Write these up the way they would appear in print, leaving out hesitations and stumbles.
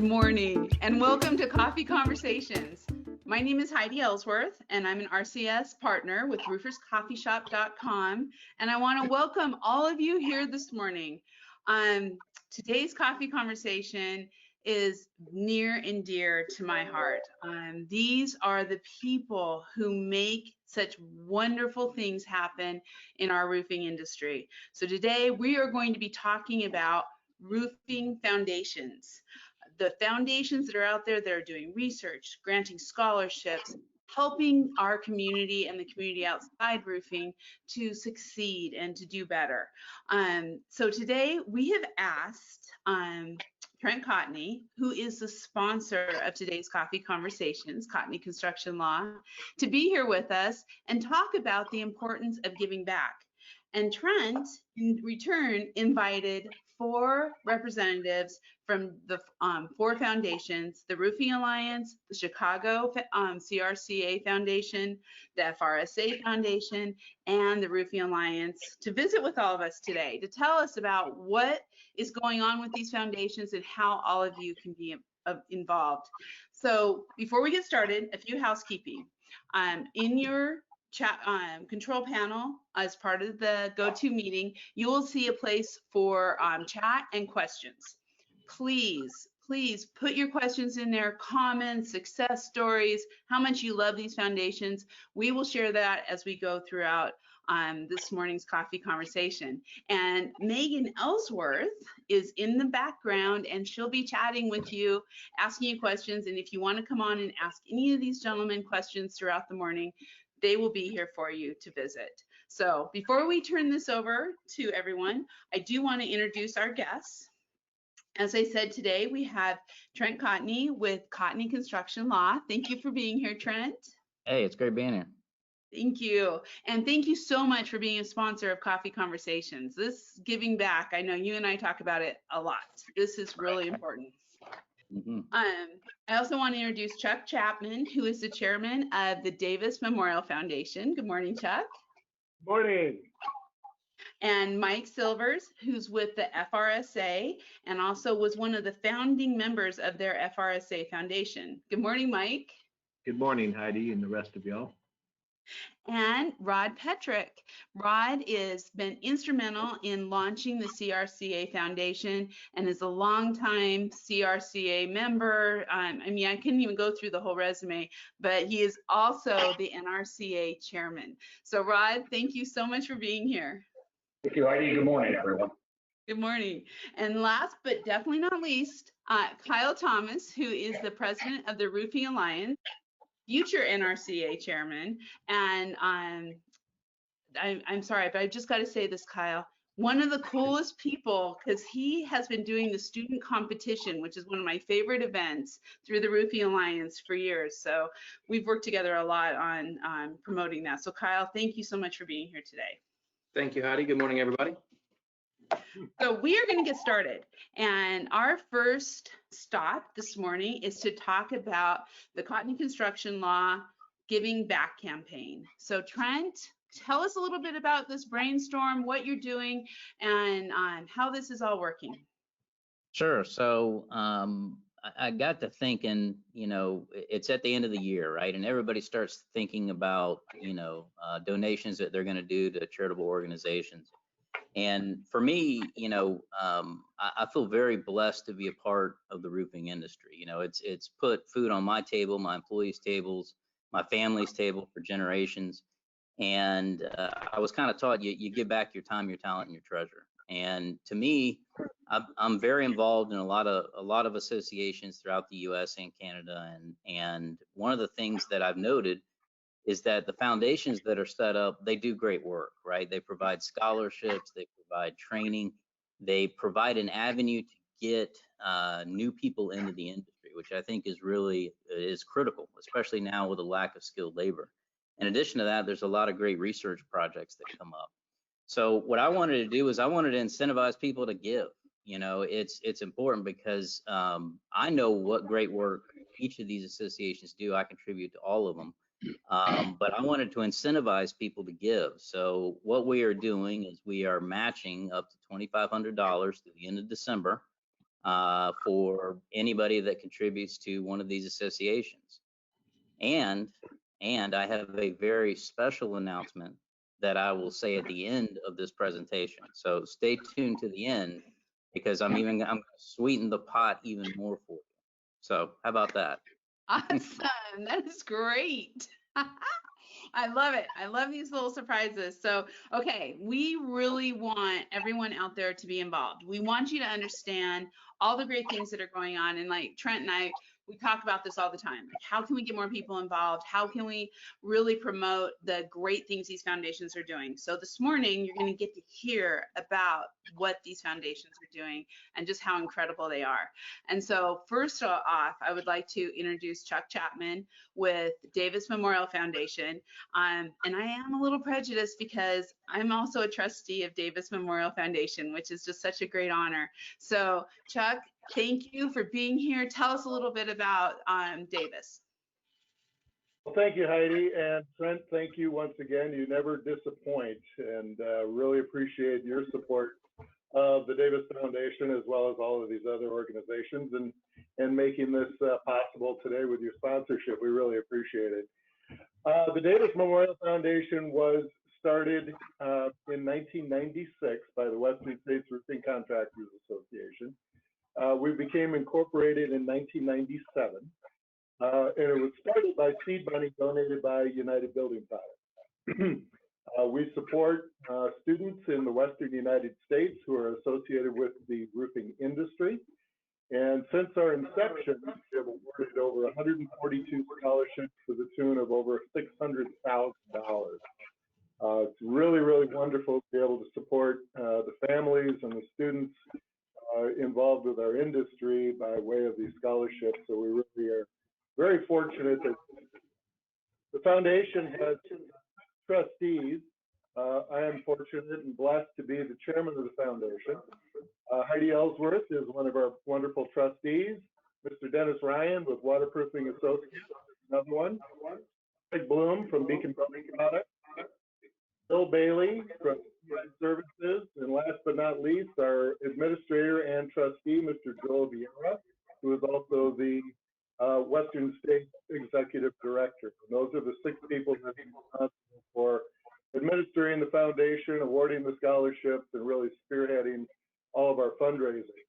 Good morning and welcome to Coffee Conversations. My name is Heidi Ellsworth and I'm an RCS partner with rooferscoffeeshop.com, and I want to welcome all of you here this morning. Today's coffee conversation is near and dear to my heart. These are the people who make such wonderful things happen in our roofing industry. So today we are going to be talking about roofing foundations. The foundations that are out there that are doing research, granting scholarships, helping our community and the community outside roofing to succeed and to do better. So today we have asked Trent Cottney, who is the sponsor of today's Coffee Conversations, Cotney Construction Law, to be here with us and talk about the importance of giving back. And Trent, in return, invited 4 representatives from the 4 foundations: the Roofing Alliance, the Chicago CRCA Foundation, the FRSA Foundation, and the Roofing Alliance, to visit with all of us today, to tell us about what is going on with these foundations and how all of you can be involved. So before we get started, a few housekeeping. In your chat control panel, as part of the go-to meeting, you will see a place for chat and questions. Please put your questions in there, comments, success stories, how much you love these foundations. We will share that as we go throughout this morning's coffee conversation. And Megan Ellsworth is in the background and she'll be chatting with you, asking you questions. And if you want to come on and ask any of these gentlemen questions throughout the morning, they will be here for you to visit. So before we turn this over to everyone, I do want to introduce our guests. As I said, today we have Trent Cottney with Cotney Construction Law. Thank you for being here, Trent. Hey, it's great being here. Thank you. And thank you so much for being a sponsor of Coffee Conversations. This giving back, I know you and I talk about it a lot. This is really important. I also want to introduce Chuck Chapman, who is the chairman of the Davis Memorial Foundation. Good morning, Chuck. Good morning. And Mike Silvers, who's with the FRSA and also was one of the founding members of their FRSA Foundation. Good morning, Mike. Good morning, Heidi and the rest of y'all. And Rod Petrick. Rod has been instrumental in launching the CRCA Foundation and is a longtime CRCA member. I mean, I couldn't even go through the whole resume, but he is also the NRCA chairman. So Rod, thank you so much for being here. Thank you, Heidi. Good morning, everyone. Good morning. And last but definitely not least, Kyle Thomas, who is the president of the Roofing Alliance, future NRCA chairman. And I'm sorry, but I've just got to say this, Kyle, one of the coolest people, because he has been doing the student competition, which is one of my favorite events, through the Roofing Alliance for years. So we've worked together a lot on promoting that. So Kyle, thank you so much for being here today. Thank you, Heidi. Good morning, everybody. So we are going to get started. And our first stop this morning is to talk about the Cotney Construction Law Giving Back campaign. So Trent, tell us a little bit about this brainstorm, what you're doing, and how this is all working. Sure. So I got to thinking, you know, it's at the end of the year, right? And everybody starts thinking about, you know, donations that they're going to do to charitable organizations. And for me, you know, I feel very blessed to be a part of the roofing industry. You know, it's put food on my table, my employees' tables, my family's table for generations. And I was kind of taught you give back your time, your talent, and your treasure. And to me, I'm very involved in a lot of associations throughout the U.S. and Canada. And one of the things that I've noted is that the foundations that are set up, they do great work, right? They provide scholarships, they provide training, they provide an avenue to get new people into the industry, which I think is critical, especially now with a lack of skilled labor. In addition to that, there's a lot of great research projects that come up. So what I wanted to do is I wanted to incentivize people to give. You know, it's important because I know what great work each of these associations do. I contribute to all of them. But I wanted to incentivize people to give. So what we are doing is we are matching up to $2,500 through the end of December. for anybody that contributes to one of these associations. And I have a very special announcement that I will say at the end of this presentation. So stay tuned to the end, because I'm going to sweeten the pot even more for you. So how about that? Awesome. That is great. I love it. I love these little surprises. So, okay, we really want everyone out there to be involved. We want you to understand all the great things that are going on. And like Trent and I, we talk about this all the time. Like, how can we get more people involved? How can we really promote the great things these foundations are doing? So this morning, you're going to get to hear about what these foundations are doing and just how incredible they are. And so first off, I would like to introduce Chuck Chapman with Davis Memorial Foundation. And I am a little prejudiced because I'm also a trustee of Davis Memorial Foundation, which is just such a great honor. So Chuck, thank you for being here. Tell us a little bit about Davis. Well, thank you, Heidi. And Trent, thank you once again. You never disappoint, and really appreciate your support of the Davis Foundation, as well as all of these other organizations, and making this possible today with your sponsorship. We really appreciate it. The Davis Memorial Foundation was started in 1996 by the Western States Roofing Contractors Association. We became incorporated in 1997, and it was started by seed money donated by United Building Products. We support students in the Western United States who are associated with the roofing industry. And since our inception, we have awarded over 142 scholarships to the tune of over $600,000. It's really, really wonderful to be able to support the families and the students involved with our industry by way of these scholarships. So we really are very fortunate that the foundation has trustees. I am fortunate and blessed to be the chairman of the foundation. Heidi Ellsworth is one of our wonderful trustees. Mr. Dennis Ryan with Waterproofing Associates, another one. Greg Bloom from Beacon Building Products. Bill Bailey from Services. And last but not least, our administrator and trustee, Mr. Joel Vieira, who is also the Western State Executive Director. And those are the 6 people that are responsible for administering the foundation, awarding the scholarships, and really spearheading all of our fundraising.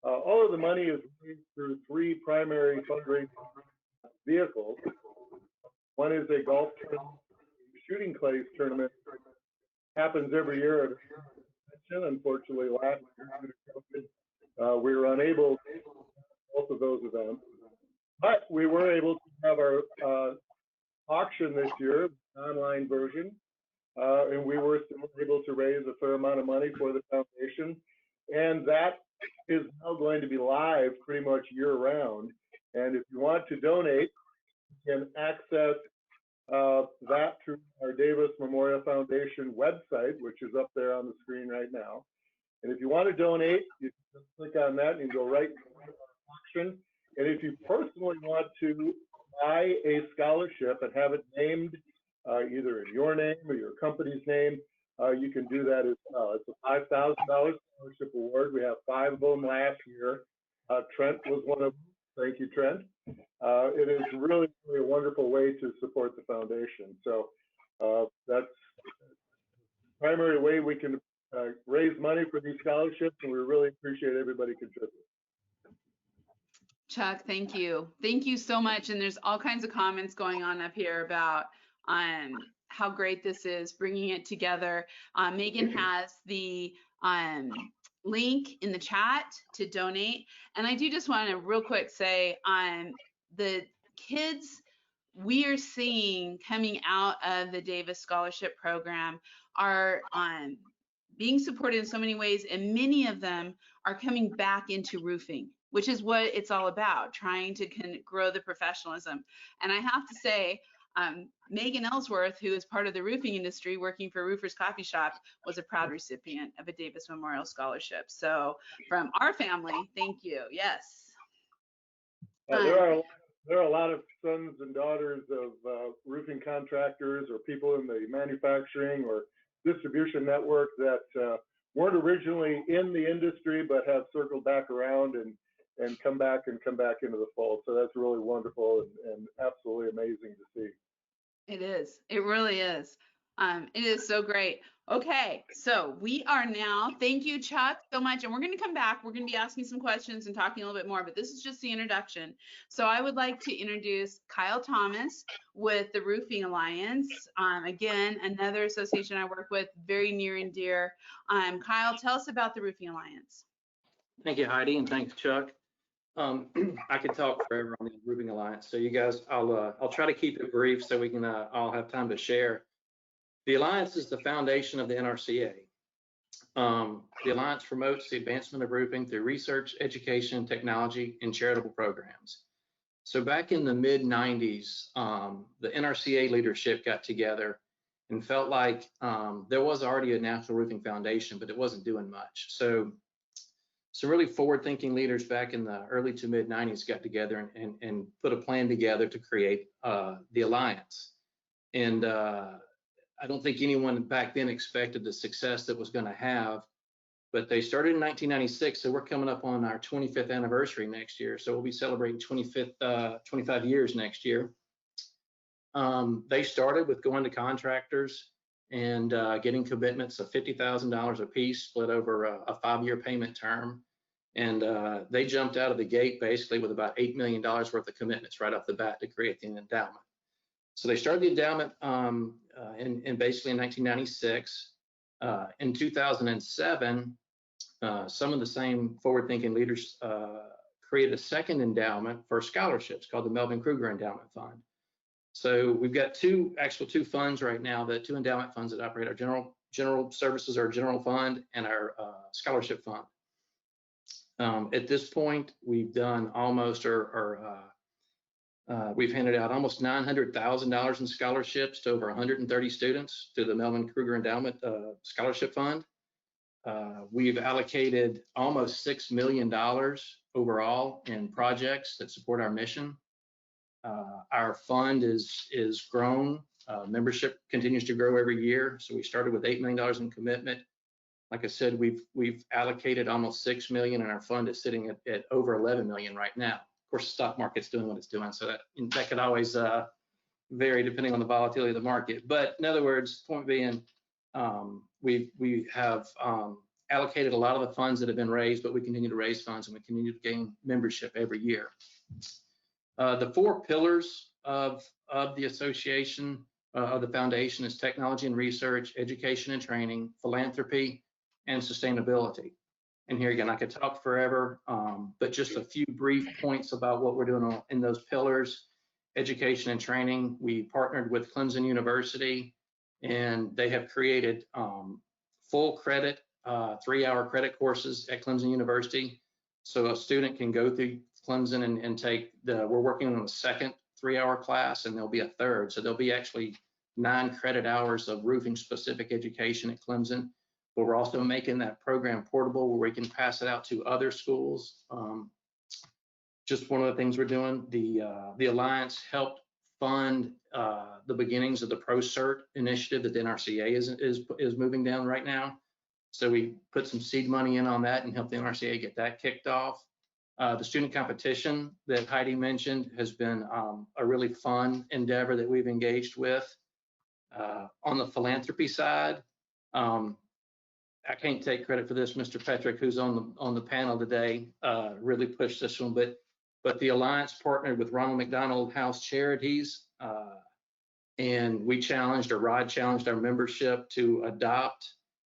All of the money is raised through 3 primary fundraising vehicles. One is a golf tournament, shooting clays tournament. Happens every year at a convention. Unfortunately, last year due to COVID, we were unable to do both of those events. But we were able to have our auction this year, the online version, and we were still able to raise a fair amount of money for the foundation. And that is now going to be live pretty much year round. And if you want to donate, you can access that through our Davis Memorial Foundation website, which is up there on the screen right now. And if you want to donate, you can just click on that and go right to the auction. And if you personally want to buy a scholarship and have it named either in your name or your company's name, you can do that as well. It's a $5,000 scholarship award. We have 5 of them last year. Trent was one of them. Thank you, Trent. It is really, really a wonderful way to support the foundation. So that's the primary way we can raise money for these scholarships, and we really appreciate everybody contributing. Chuck, thank you. Thank you so much. And there's all kinds of comments going on up here about how great this is, bringing it together. Megan has the link in the chat to donate. And I do just want to real quick say, the kids we are seeing coming out of the Davis Scholarship Program are being supported in so many ways, and many of them are coming back into roofing, which is what it's all about, trying to grow the professionalism. And I have to say, Megan Ellsworth, who is part of the roofing industry working for Roofers Coffee Shop, was a proud recipient of a Davis Memorial Scholarship. So from our family, thank you. Yes. There are a lot of sons and daughters of roofing contractors or people in the manufacturing or distribution network that weren't originally in the industry, but have circled back around and come back into the fold. So that's really wonderful and absolutely amazing to see. It is. It really is. It is so great. Okay, so we are now, thank you, Chuck, so much. And we're going to come back. We're going to be asking some questions and talking a little bit more, but this is just the introduction. So I would like to introduce Kyle Thomas with the Roofing Alliance. Again, another association I work with, very near and dear. Kyle, tell us about the Roofing Alliance. Thank you, Heidi, and thanks, Chuck. I could talk forever on the Roofing Alliance. So you guys, I'll try to keep it brief so we can all have time to share. The Alliance is the foundation of the NRCA. The Alliance promotes the advancement of roofing through research, education, technology, and charitable programs. So back in the mid-90s, the NRCA leadership got together and felt like there was already a National Roofing Foundation, but it wasn't doing much. So really forward-thinking leaders back in the early to mid-90s got together and put a plan together to create the Alliance. And I don't think anyone back then expected the success that was going to have, but they started in 1996, so we're coming up on our 25th anniversary next year. So we'll be celebrating 25 years next year. They started with going to contractors and getting commitments of $50,000 a piece, split over a 5-year payment term. And they jumped out of the gate basically with about $8 million worth of commitments right off the bat to create the endowment. So they started the endowment in basically in 1996. In 2007, some of the same forward-thinking leaders created a second endowment for scholarships called the Melvin Kruger Endowment Fund. So we've got two funds right now, the two endowment funds that operate: our general services, our general fund, and our scholarship fund. At this point, we've done almost, we've handed out almost $900,000 in scholarships to over 130 students through the Melvin Kruger Endowment Scholarship Fund. We've allocated almost $6 million overall in projects that support our mission. Our fund is grown. Membership continues to grow every year. So we started with $8 million in commitment. Like I said, we've allocated almost $6 million, and our fund is sitting at over $11 million right now. Of course, the stock market's doing what it's doing, so that could always vary depending on the volatility of the market. But in other words, point being, we have allocated a lot of the funds that have been raised, but we continue to raise funds and we continue to gain membership every year. The 4 pillars of the association, of the foundation, is technology and research, education and training, philanthropy, and sustainability. And here again, I could talk forever, but just a few brief points about what we're doing in those pillars. Education and training, we partnered with Clemson University, and they have created full credit, 3-hour credit courses at Clemson University. So a student can go through Clemson and take we're working on the second 3-hour class, and there'll be a third. So there'll be actually 9 credit hours of roofing specific education at Clemson. But we're also making that program portable where we can pass it out to other schools. Just one of the things we're doing, the Alliance helped fund the beginnings of the ProCert initiative that the NRCA is moving down right now. So we put some seed money in on that and helped the NRCA get that kicked off. The student competition that Heidi mentioned has been a really fun endeavor that we've engaged with. On the philanthropy side, I can't take credit for this. Mr. Petrick, who's on the panel today, really pushed this one, but the Alliance partnered with Ronald McDonald House Charities, and Rod challenged our membership to adopt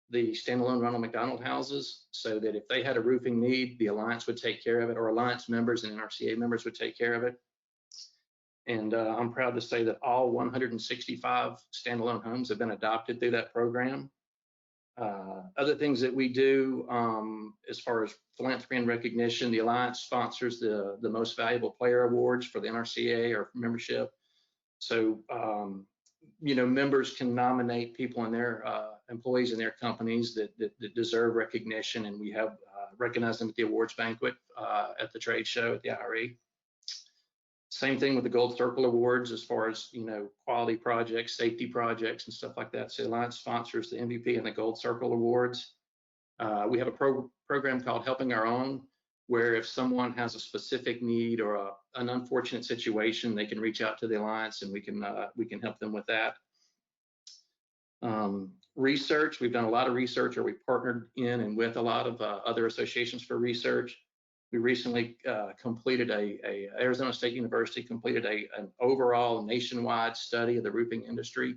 the standalone Ronald McDonald houses, so that if they had a roofing need, the Alliance would take care of it, or Alliance members and NRCA members would take care of it. And I'm proud to say that all 165 standalone homes have been adopted through that program. Other things that we do as far as philanthropy and recognition, the Alliance sponsors the Most Valuable Player Awards for the NRCA or membership. So, members can nominate people in their employees in their companies that deserve recognition, and we have recognized them at the awards banquet at the trade show at the IRE. Same thing with the Gold Circle Awards as far as, quality projects, safety projects, and stuff like that. So the Alliance sponsors the MVP and the Gold Circle Awards. We have a program called Helping Our Own, where if someone has a specific need or an unfortunate situation, they can reach out to the Alliance and we can help them with that. Research, we've done a lot of research, or we partnered in and with a lot of other associations for research. We recently completed Arizona State University completed an overall nationwide study of the roofing industry,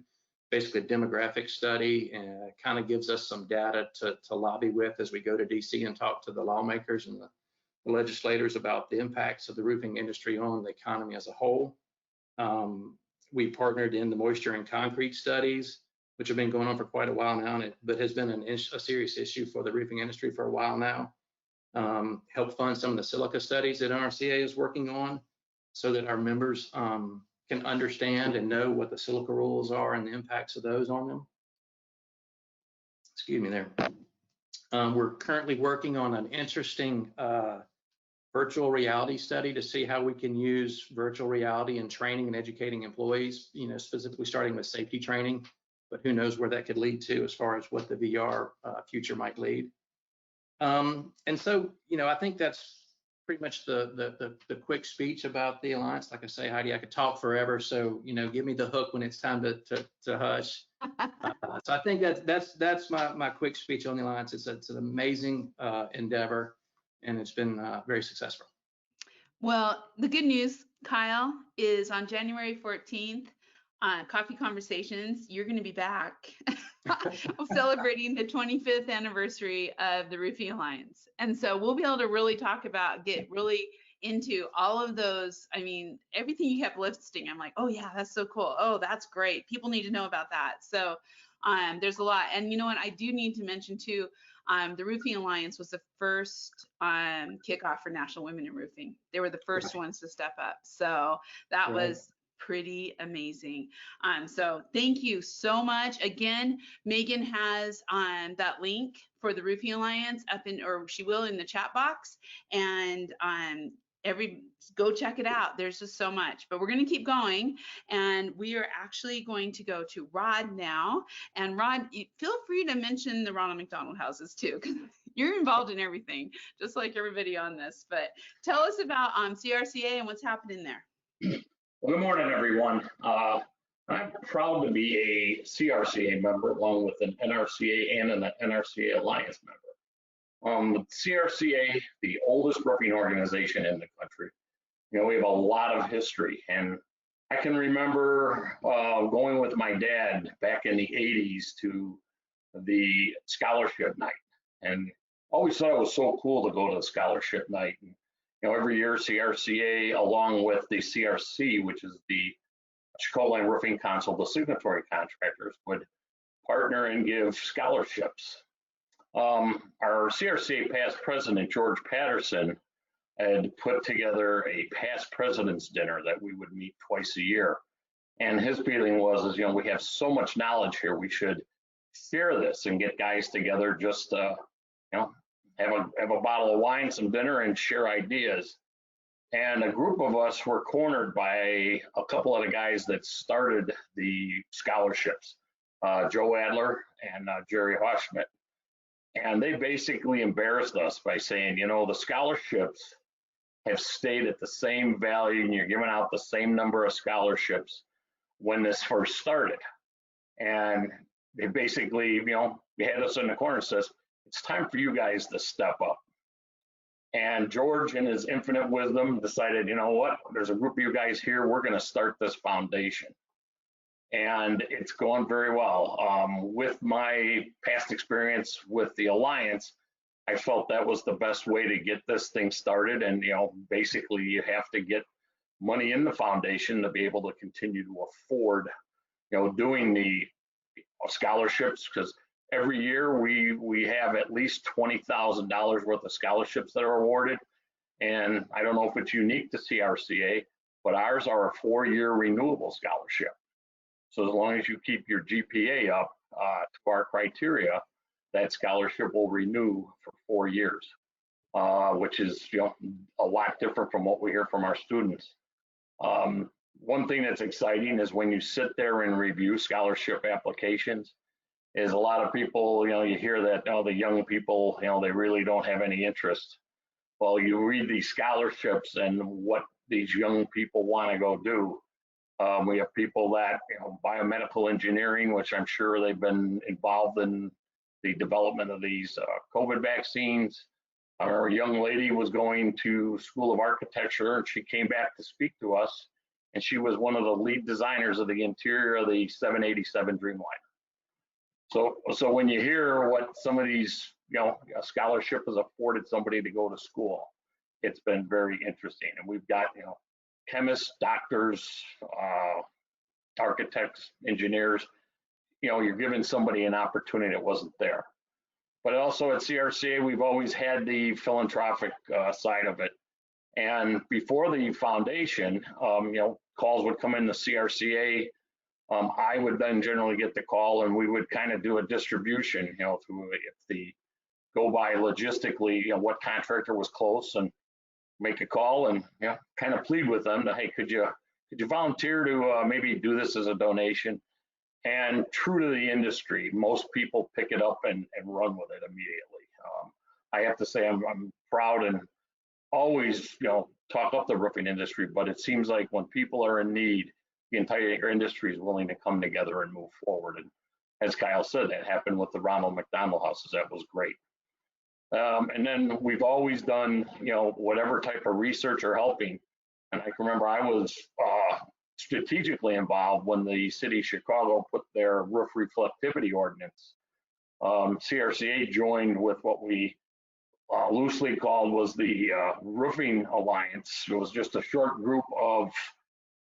basically a demographic study, and it kind of gives us some data to lobby with as we go to DC and talk to the lawmakers and the legislators about the impacts of the roofing industry on the economy as a whole. We partnered in the moisture and concrete studies, which have been going on for quite a while now, but has been a serious issue for the roofing industry for a while now. Help fund some of the silica studies that NRCA is working on so that our members can understand and know what the silica rules are and the impacts of those on them. Excuse me there. We're currently working on an interesting virtual reality study to see how we can use virtual reality in training and educating employees, specifically starting with safety training, but who knows where that could lead to as far as what the VR future might lead. And so, I think that's pretty much the quick speech about the Alliance. Like I say, Heidi, I could talk forever. So, give me the hook when it's time to hush. So I think that's my quick speech on the Alliance. It's an amazing endeavor, and it's been very successful. Well, the good news, Kyle, is on January 14th, Coffee Conversations, you're going to be back celebrating the 25th anniversary of the Roofing Alliance. And so we'll be able to get really into all of those. I mean, everything you kept listing, I'm like, oh yeah, that's so cool. Oh, that's great. People need to know about that. So there's a lot. And you know what, I do need to mention too, the Roofing Alliance was the first kickoff for National Women in Roofing. They were the first ones to step up. So that was pretty amazing. So thank you so much. Again, Megan has that link for the Roofing Alliance or she will in the chat box. And go check it out. There's just so much, but we're going to keep going, and we are actually going to go to Rod now. And Rod, feel free to mention the Ronald McDonald houses too, because you're involved in everything, just like everybody on this. But tell us about CRCA and what's happening there. Well, good morning, everyone. I'm proud to be a CRCA member along with an NRCA and an NRCA Alliance member. CRCA, the oldest roofing organization in the country. We have a lot of history, and I can remember going with my dad back in the 80s to the scholarship night, and always thought it was so cool to go to the scholarship night. And, every year CRCA, along with the CRC, which is the Chicago Line Roofing Council, the signatory contractors, would partner and give scholarships. Our CRCA past president, George Patterson, had put together a past president's dinner that we would meet twice a year. And his feeling was, we have so much knowledge here, we should share this and get guys together just to, have a bottle of wine, some dinner, and share ideas. And a group of us were cornered by a couple of the guys that started the scholarships, Joe Adler and Jerry Hoschmidt. And they basically embarrassed us by saying, the scholarships have stayed at the same value, and you're giving out the same number of scholarships when this first started. And they basically, they had us in the corner and says, it's time for you guys to step up. And George, in his infinite wisdom, decided, what, there's a group of you guys here, we're going to start this foundation. And it's going very well. With my past experience with the Alliance, I felt that was the best way to get this thing started. And, basically you have to get money in the foundation to be able to continue to afford, doing the scholarships, because every year we have at least $20,000 worth of scholarships that are awarded. And I don't know if it's unique to CRCA, but ours are a 4-year renewable scholarship. So as long as you keep your GPA up to our criteria, that scholarship will renew for 4 years, which is a lot different from what we hear from our students. One thing that's exciting is when you sit there and review scholarship applications, is a lot of people, you hear that, the young people, they really don't have any interest. Well, you read these scholarships and what these young people want to go do. We have people that, biomedical engineering, which I'm sure they've been involved in the development of these COVID vaccines. Our young lady was going to School of Architecture, and she came back to speak to us, and she was one of the lead designers of the interior of the 787 Dreamliner. So when you hear what some of these, a scholarship has afforded somebody to go to school, it's been very interesting. And we've got, chemists, doctors, architects, engineers, you're giving somebody an opportunity that wasn't there. But also at CRCA, we've always had the philanthropic side of it. And before the foundation, calls would come in the CRCA. I would then generally get the call, and we would kind of do a distribution, through if the go by logistically, what contractor was close, and make a call and kind of plead with them to, hey, could you volunteer to maybe do this as a donation? And true to the industry, most people pick it up and run with it immediately. I have to say I'm proud and always talk up the roofing industry, but it seems like when people are in need, the entire industry is willing to come together and move forward. And as Kyle said, that happened with the Ronald McDonald houses. That was great. And then we've always done, whatever type of research or helping. And I can remember I was strategically involved when the city of Chicago put their roof reflectivity ordinance. CRCA joined with what we loosely called was the Roofing Alliance. It was just a short group of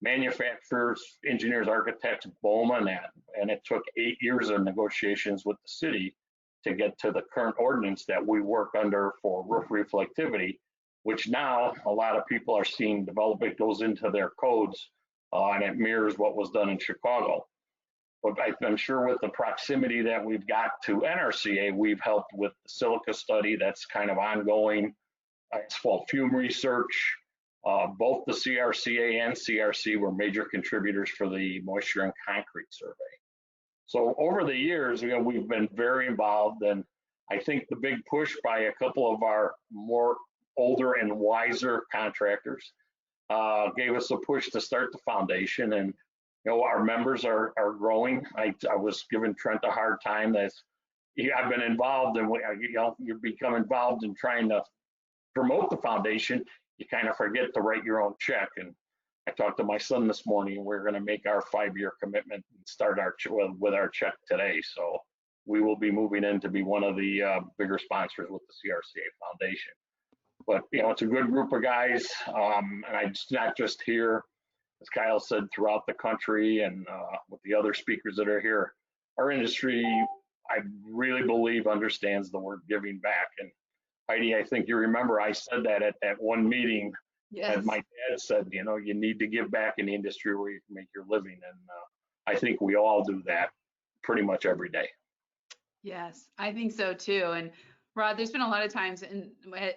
manufacturers, engineers, architects, BOMA, and it took 8 years of negotiations with the city to get to the current ordinance that we work under for roof reflectivity, which now a lot of people are seeing develop. It goes into their codes, and it mirrors what was done in Chicago. But I'm sure with the proximity that we've got to NRCA, we've helped with the silica study that's kind of ongoing, asphalt fume research. Both the CRCA and CRC were major contributors for the moisture and concrete survey. So over the years, we've been very involved, and I think the big push by a couple of our more older and wiser contractors gave us a push to start the foundation. And our members are growing. I was giving Trent a hard time that I've been involved, and you become involved in trying to promote the foundation. You kind of forget to write your own check. And I talked to my son this morning, and we're going to make our 5-year commitment and start with our check today. So we will be moving in to be one of the bigger sponsors with the CRCA Foundation. But it's a good group of guys, and it's not just here, as Kyle said, throughout the country, and with the other speakers that are here. Our industry, I really believe, understands the word giving back. And Heidi, I think you remember I said that at one meeting. Yes. And my dad said, you need to give back in the industry where you can make your living. And I think we all do that pretty much every day. Yes, I think so too. And Rod, there's been a lot of times, and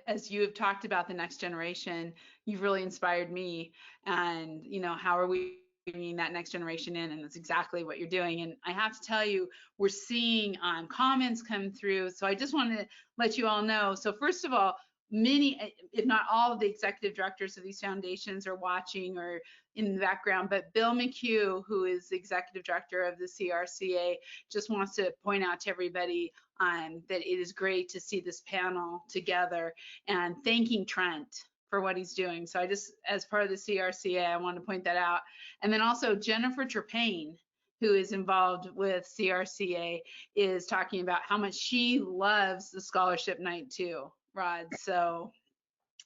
as you have talked about the next generation, you've really inspired me. And, how are we bringing that next generation in? And that's exactly what you're doing. And I have to tell you, we're seeing comments come through. So I just wanted to let you all know. So first of all, many, if not all of the executive directors of these foundations are watching or in the background, but Bill McHugh, who is the executive director of the CRCA, just wants to point out to everybody that it is great to see this panel together, and thanking Trent for what he's doing. So I just, as part of the CRCA, I want to point that out. And then also Jennifer Trepane, who is involved with CRCA, is talking about how much she loves the scholarship night too, Rod. So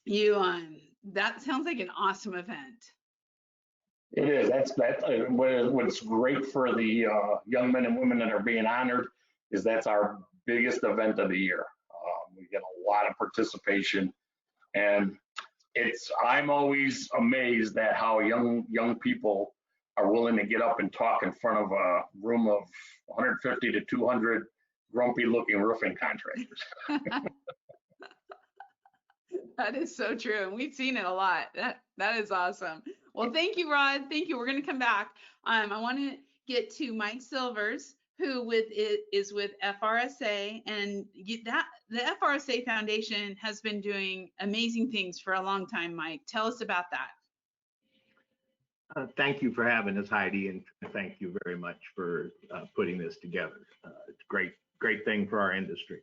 you, that sounds like an awesome event. It is. That's what's great for the young men and women that are being honored is that's our biggest event of the year. We get a lot of participation, and I'm always amazed at how young people are willing to get up and talk in front of a room of 150 to 200 grumpy looking roofing contractors. That is so true. And we've seen it a lot. That is awesome. Well, thank you, Rod. Thank you. We're going to come back. I want to get to Mike Silvers, who is with FRSA, and the FRSA Foundation has been doing amazing things for a long time. Mike, tell us about that. Thank you for having us, Heidi, and thank you very much for putting this together. It's a great thing for our industry.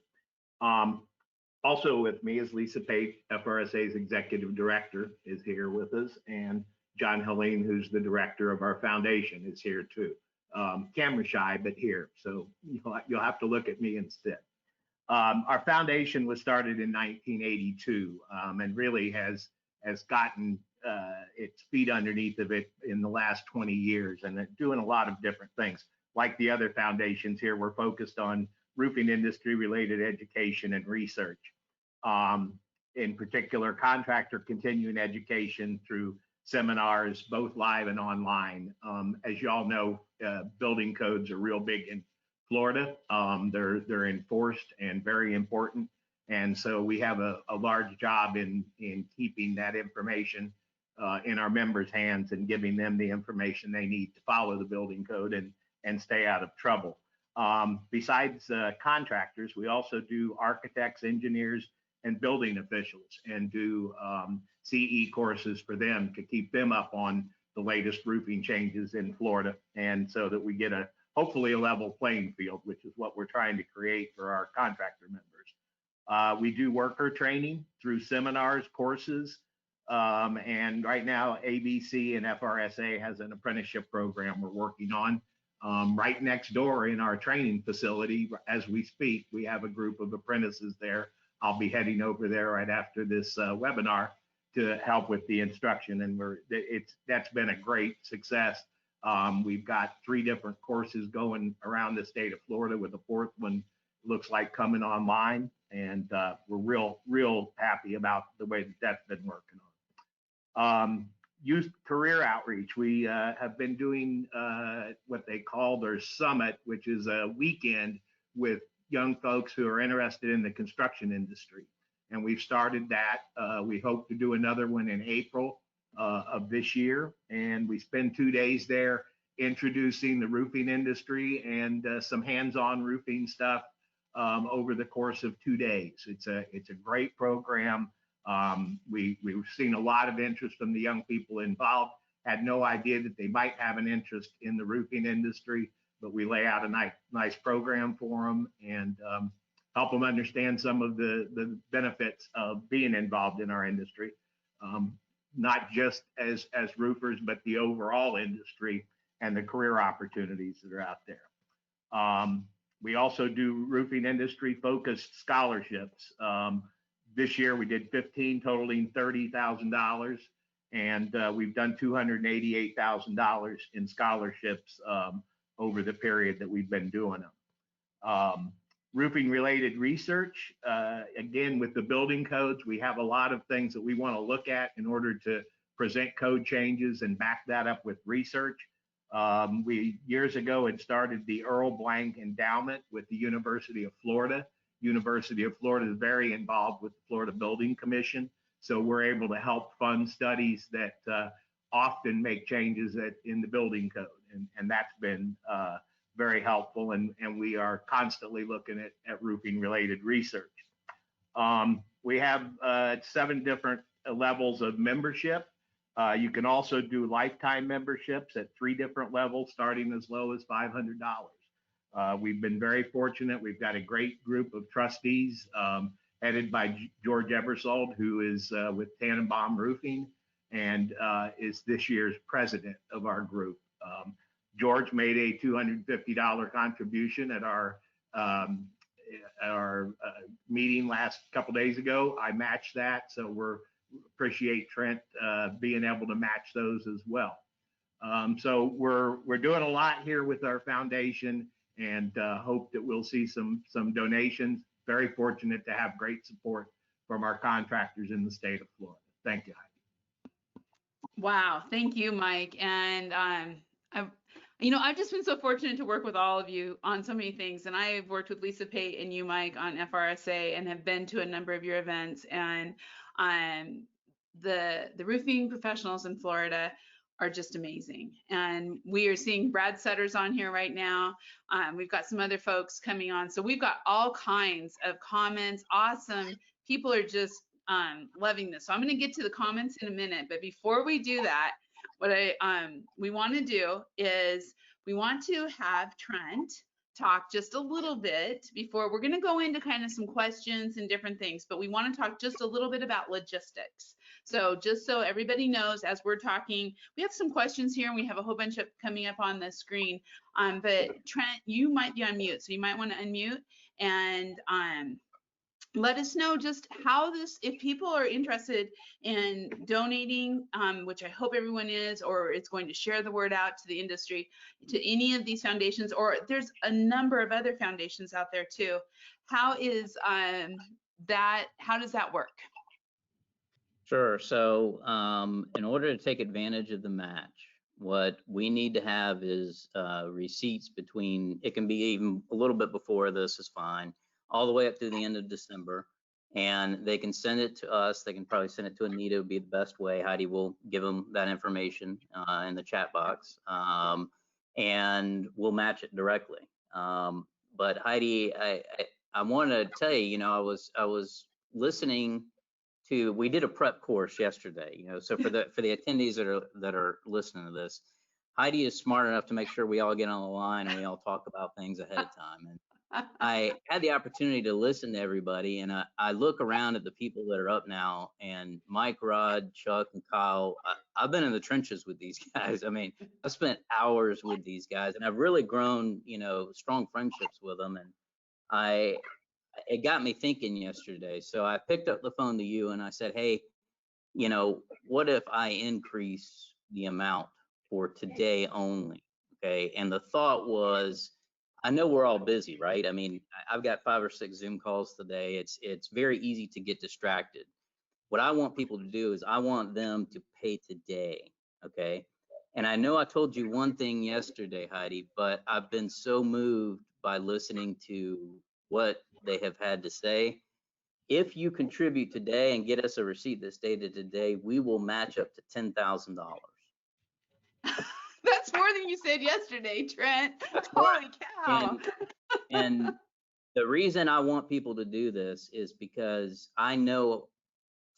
Also with me is Lisa Pate, FRSA's Executive Director, is here with us, and John Helene, who's the Director of our foundation, is here too. Camera shy, but here, so you'll have to look at me instead. Our foundation was started in 1982 and really has gotten its feet underneath of it in the last 20 years, and doing a lot of different things. Like the other foundations here, we're focused on roofing industry related education and research. In particular, contractor continuing education through seminars, both live and online. As you all know, building codes are real big in Florida. They're enforced and very important. And so we have a large job in keeping that information in our members' hands and giving them the information they need to follow the building code and stay out of trouble. Besides contractors, we also do architects, engineers, and building officials, and do CE courses for them to keep them up on the latest roofing changes in Florida, and so that we get hopefully a level playing field, which is what we're trying to create for our contractor members. We do worker training through seminars, courses, and right now ABC and FRSA has an apprenticeship program we're working on. Right next door in our training facility, as we speak, we have a group of apprentices there. I'll be heading over there right after this webinar to help with the instruction, and that's been a great success. We've got 3 different courses going around the state of Florida, with the 4th one looks like coming online, and we're real happy about the way that's been working on. Youth career outreach. We have been doing what they call their summit, which is a weekend with young folks who are interested in the construction industry. And we've started that. We hope to do another one in April of this year. And we spend 2 days there introducing the roofing industry and some hands-on roofing stuff over the course of 2 days. It's a great program. We've seen a lot of interest from the young people involved. Had no idea that they might have an interest in the roofing industry, but we lay out a nice program for them and help them understand some of the benefits of being involved in our industry, not just as roofers, but the overall industry and the career opportunities that are out there. We also do roofing industry focused scholarships. This year we did 15, totaling $30,000, and we've done $288,000 in scholarships over the period that we've been doing them. Roofing related research, again, with the building codes, we have a lot of things that we want to look at in order to present code changes and back that up with research. We years ago had started the Earl Blank Endowment with the University of Florida. University of Florida is very involved with the Florida Building Commission, so we're able to help fund studies that often make changes in the building code, and that's been very helpful, and we are constantly looking at roofing related research. We have 7 different levels of membership. You can also do lifetime memberships at 3 different levels, starting as low as $500. We've been very fortunate. We've got a great group of trustees headed by George Ebersold, who is with Tannenbaum Roofing and is this year's president of our group. George made a $250 contribution at our meeting last couple days ago. I matched that, so we appreciate Trent being able to match those as well. So we're doing a lot here with our foundation, and hope that we'll see some donations. Very fortunate to have great support from our contractors in the state of Florida. Thank you, Heidi. Wow, thank you, Mike. And I've just been so fortunate to work with all of you on so many things. And I've worked with Lisa Pate and you, Mike, on FRSA, and have been to a number of your events. And the roofing professionals in Florida, are just amazing. And we are seeing Brad Sutter's on here right now. We've got some other folks coming on. So we've got all kinds of comments. Awesome. People are just loving this. So I'm going to get to the comments in a minute. But before we do that, what we want to do is we want to have Trent talk just a little bit before we're going to go into kind of some questions and different things, but we want to talk just a little bit about logistics. So just so everybody knows, as we're talking, we have some questions here and we have a whole bunch of coming up on the screen. But Trent, you might be on mute, so you might want to unmute and let us know just how this, if people are interested in donating, which I hope everyone is, or it's going to share the word out to the industry, to any of these foundations, or there's a number of other foundations out there too. How is that, how does that work? Sure. So in order to take advantage of the match, what we need to have is receipts between, it can be even a little bit before this is fine, all the way up to the end of December. And they can send it to us. They can probably send it to Anita, would be the best way. Heidi will give them that information in the chat box. And we'll match it directly. But Heidi, I want to tell you, you know, I was listening to, we did a prep course yesterday, you know, so for the attendees that are listening to this, Heidi is smart enough to make sure we all get on the line and we all talk about things ahead of time. And I had the opportunity to listen to everybody, and I look around at the people that are up now, and Mike, Rod, Chuck, and Kyle, I've been in the trenches with these guys. I mean, I've spent hours with these guys, and I've really grown, you know, strong friendships with them. And it got me thinking yesterday. So I picked up the phone to you and I said, hey, you know, what if I increase the amount for today only? Okay. And the thought was, I know we're all busy, right? I mean, I've got 5 or 6 Zoom calls today. It's very easy to get distracted. What I want people to do is I want them to pay today. Okay. And I know I told you one thing yesterday, Heidi, but I've been so moved by listening to what they have had to say. If you contribute today and get us a receipt that's dated today, we will match up to $10,000. That's more than you said yesterday, Trent. Holy cow. And the reason I want people to do this is because I know,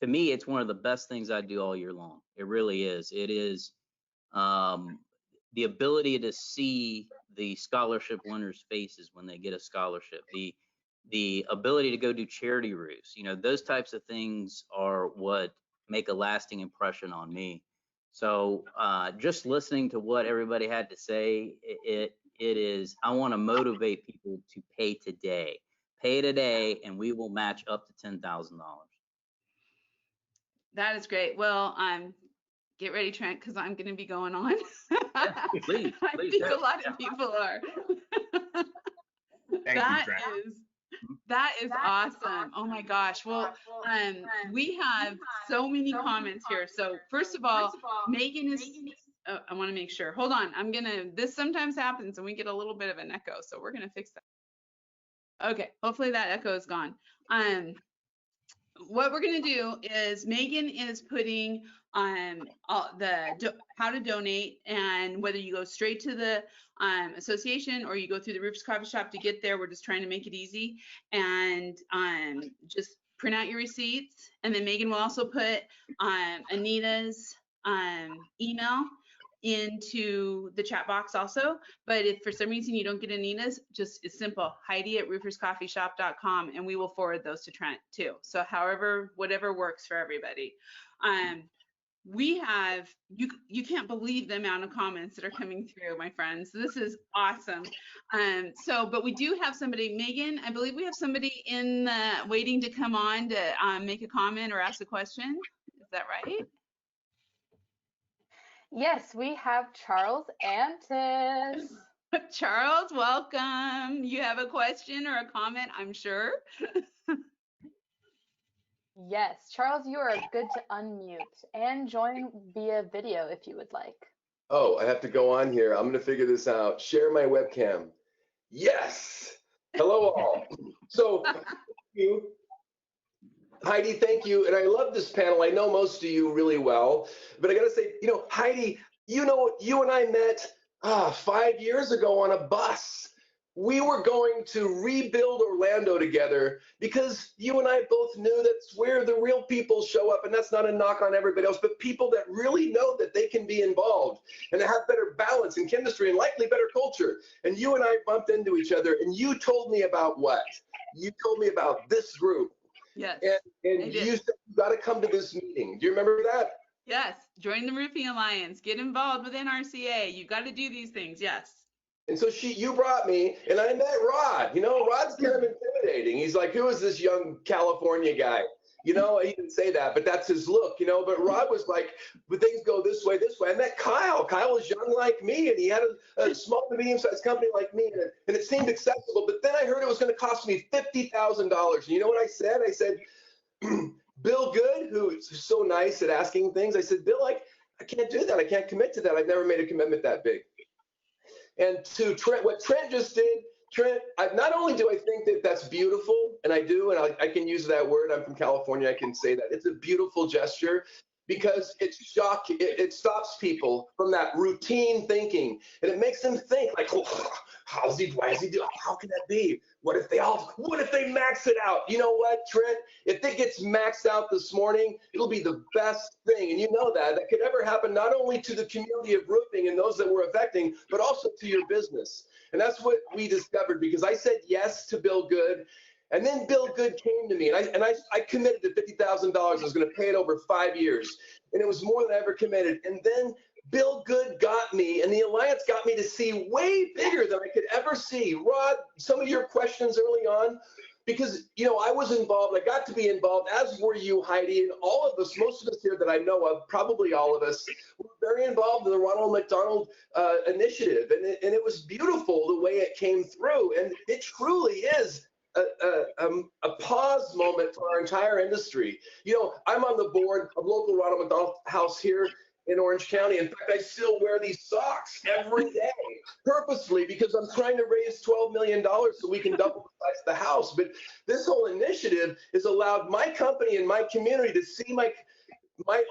to me, it's one of the best things I do all year long. It really is. It is the ability to see the scholarship winners' faces when they get a scholarship, the ability to go do charity roofs, you know, those types of things are what make a lasting impression on me. So just listening to what everybody had to say, it is, I want to motivate people to pay today. Pay today, and we will match up to $10,000. That is great. Well, get ready, Trent, because I'm going to be going on. Yeah, please, I think a lot of people are. That is awesome. Oh my gosh. Well, we have so many comments here. So first of all, Megan is, oh, I want to make sure. Hold on. This sometimes happens and we get a little bit of an echo. So we're going to fix that. Okay. Hopefully that echo is gone. What we're going to do is Megan is putting how to donate, and whether you go straight to the association or you go through the Roofers Coffee Shop to get there. We're just trying to make it easy, and just print out your receipts. And then Megan will also put Anita's email into the chat box also. But if for some reason you don't get Anita's, just it's simple, Heidi@rooferscoffeeshop.com, and we will forward those to Trent too. So however, whatever works for everybody. We have, you can't believe the amount of comments that are coming through, my friends. This is awesome. But we do have somebody, Megan, I believe we have somebody waiting to come on to make a comment or ask a question. Is that right? Yes, we have Charles Antis. Charles, welcome. You have a question or a comment, I'm sure. Yes, Charles, you are good to unmute and join via video if you would like. Oh, I have to go on here. I'm going to figure this out. Share my webcam. Yes. Hello, all. So, thank you. Heidi, thank you. And I love this panel. I know most of you really well, but I got to say, you know, Heidi, you know, you and I met 5 years ago on a bus. We were going to rebuild Orlando together because you and I both knew that's where the real people show up. And that's not a knock on everybody else, but people that really know that they can be involved and have better balance in chemistry and likely better culture. And you and I bumped into each other, and you told me about what? You told me about this group. Yes. And you said, you got to come to this meeting. Do you remember that? Yes. Join the Roofing Alliance. Get involved with NRCA. You got to do these things. Yes. And so you brought me, and I met Rod. You know, Rod's kind of intimidating. He's like, who is this young California guy? You know, he didn't say that, but that's his look, you know. But Rod was like, but things go this way, this way. I met Kyle. Kyle was young like me, and he had a small to medium-sized company like me, and it seemed accessible. But then I heard it was going to cost me $50,000. And you know what I said? I said, Bill Good, who's so nice at asking things, I said, Bill, I can't do that. I can't commit to that. I've never made a commitment that big. And to Trent, what Trent just did, Trent, not only do I think that that's beautiful, and I do, and I can use that word. I'm from California. I can say that. It's a beautiful gesture because it stops people from that routine thinking, and it makes them think like, oh, why is he doing? How can that be? What if they max it out? You know what, Trent? If it gets maxed out this morning, it'll be the best thing. And you know that could ever happen not only to the community of roofing and those that we're affecting, but also to your business. And that's what we discovered because I said yes to Bill Good. And then Bill Good came to me, and I committed to $50,000. I was going to pay it over 5 years. And it was more than I ever committed. And then Bill Good got me, and the Alliance got me to see way bigger than I could ever see. Rod, some of your questions early on, because, you know, I was involved. I got to be involved, as were you, Heidi, and all of us, most of us here that I know of, probably all of us, were very involved in the Ronald McDonald Initiative. And it was beautiful the way it came through. And it truly is a pause moment for our entire industry. You know, I'm on the board of local Ronald McDonald House here in Orange County. In fact, I still wear these socks every day purposely because I'm trying to raise $12 million so we can double the size of the house. But this whole initiative has allowed my company and my community to see my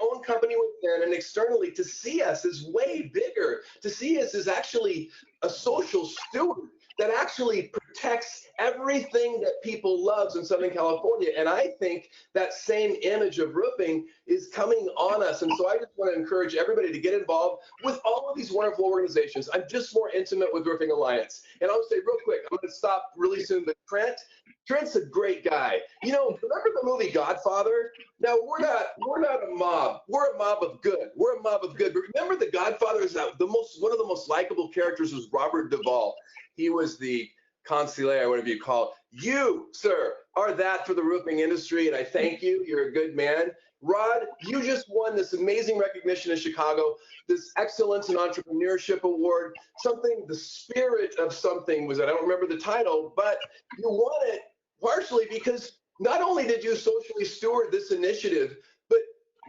own company within and externally to see us as way bigger, to see us as actually a social steward that actually protects everything that people loves in Southern California. And I think that same image of roofing is coming on us. And so I just want to encourage everybody to get involved with all of these wonderful organizations. I'm just more intimate with Roofing Alliance. And I'll say real quick, I'm going to stop really soon, but Trent's a great guy. You know, remember the movie Godfather? Now, we're not a mob. We're a mob of good. We're a mob of good. But remember the Godfather is one of the most likable characters was Robert Duvall. He was the consigliere, whatever you call it. You, sir, are that for the roofing industry, and I thank you. You're a good man. Rod, you just won this amazing recognition in Chicago, this Excellence in Entrepreneurship Award, the spirit of something was it. I don't remember the title, but you won it partially because not only did you socially steward this initiative, but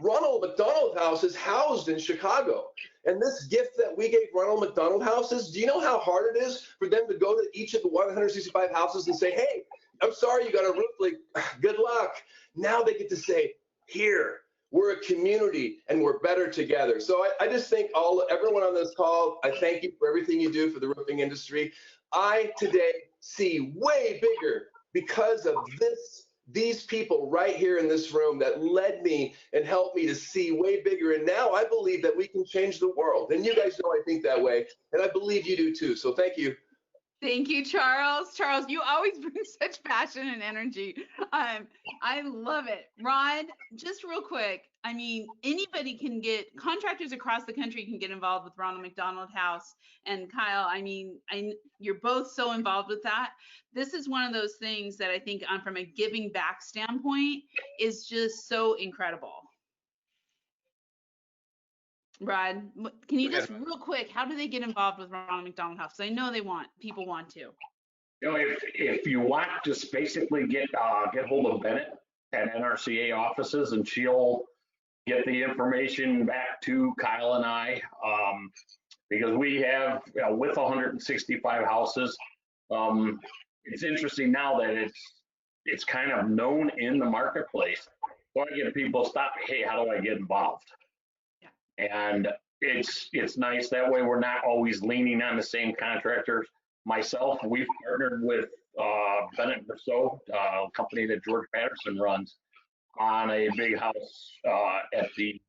Ronald McDonald House is housed in Chicago. And this gift that we gave Ronald McDonald Houses, do you know how hard it is for them to go to each of the 165 houses and say, hey, I'm sorry you got a roof leak, good luck. Now they get to say, here, we're a community and we're better together. So I just think everyone on this call, I thank you for everything you do for the roofing industry. I today see way bigger because of these people right here in this room that led me and helped me to see way bigger. And now I believe that we can change the world. And you guys know I think that way. And I believe you do too. So thank you. Thank you, Charles. Charles, you always bring such passion and energy. I love it. Rod, just real quick, I mean, contractors across the country can get involved with Ronald McDonald House. And Kyle, I mean, you're both so involved with that. This is one of those things that I think from a giving back standpoint is just so incredible. Rod, can you just real quick, how do they get involved with Ronald McDonald House? I know people want to. You know, if you want, just basically get hold of Bennett at NRCA offices, and she'll get the information back to Kyle and I, because we have, with 165 houses, it's interesting now that it's kind of known in the marketplace. So I get people stop, hey, how do I get involved? And it's nice. That way we're not always leaning on the same contractors. Myself, we've partnered with Bennett Brousseau, a company that George Patterson runs, on a big house at the